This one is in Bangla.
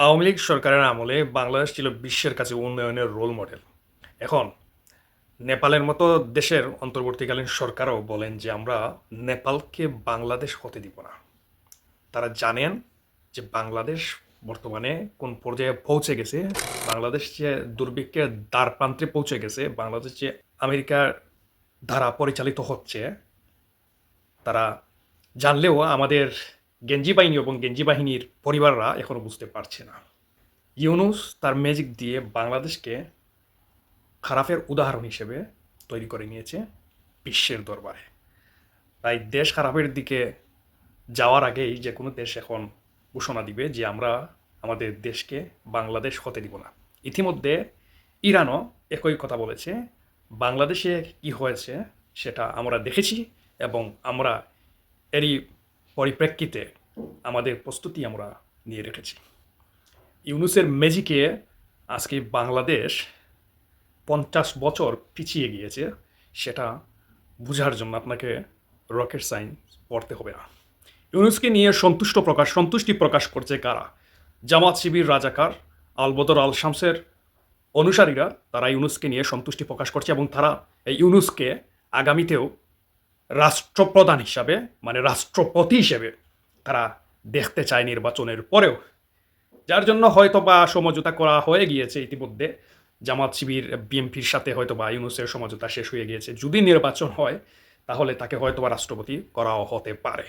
আওয়ামী লীগ সরকারের আমলে বাংলাদেশ ছিল বিশ্বের কাছে উন্নয়নের রোল মডেল। এখন নেপালের মতো দেশের অন্তর্বর্তীকালীন সরকারও বলেন যে আমরা নেপালকে বাংলাদেশ হতে দিব না। তারা জানেন যে বাংলাদেশ বর্তমানে কোন পর্যায়ে পৌঁছে গেছে, বাংলাদেশ যে দুর্ভিক্ষের দ্বারপ্রান্তে পৌঁছে গেছে, বাংলাদেশ যে আমেরিকার দ্বারা পরিচালিত হচ্ছে, তারা জানলেও আমাদের গেঞ্জি বাহিনী এবং গেঞ্জি বাহিনীর পরিবাররা এখনো বুঝতে পারছে না। ইউনূস তার ম্যাজিক দিয়ে বাংলাদেশকে খারাপের উদাহরণ হিসেবে তৈরি করে নিয়েছে বিশ্বের দরবারে। তাই দেশ খারাপের দিকে যাওয়ার আগেই যে কোনো দেশ এখন ঘোষণা দিবে যে আমরা আমাদের দেশকে বাংলাদেশ হতে দিব না। ইতিমধ্যে ইরানও একই কথা বলেছে, বাংলাদেশে কি হয়েছে সেটা আমরা দেখেছি এবং আমরা এরই পরিপ্রেক্ষিতে আমাদের প্রস্তুতি আমরা নিয়ে রেখেছি। ইউনূসের ম্যাজিকে আজকে বাংলাদেশ 50 বছর পিছিয়ে গিয়েছে, সেটা বোঝার জন্য আপনাকে রকেট সায়েন্স পড়তে হবে না। ইউনূসকে নিয়ে সন্তুষ্টি প্রকাশ করছে কারা? জামাত শিবির রাজাকার, আলবদর আল শামসের অনুসারীরা, তারা ইউনূসকে নিয়ে সন্তুষ্টি প্রকাশ করছে এবং তারা এই ইউনূসকে আগামীতেও রাষ্ট্রপ্রধান হিসাবে, মানে রাষ্ট্রপতি হিসেবে তারা দেখতে চায় নির্বাচনের পরেও। যার জন্য হয়তোবা সমঝোতা করা হয়ে গিয়েছে ইতিমধ্যে। জামাত শিবির বিএনপির সাথে হয়তোবা ইউনূসের সমঝোতা শেষ হয়ে গিয়েছে। যদি নির্বাচন হয় তাহলে তাকে হয়তোবা রাষ্ট্রপতি করাও হতে পারে।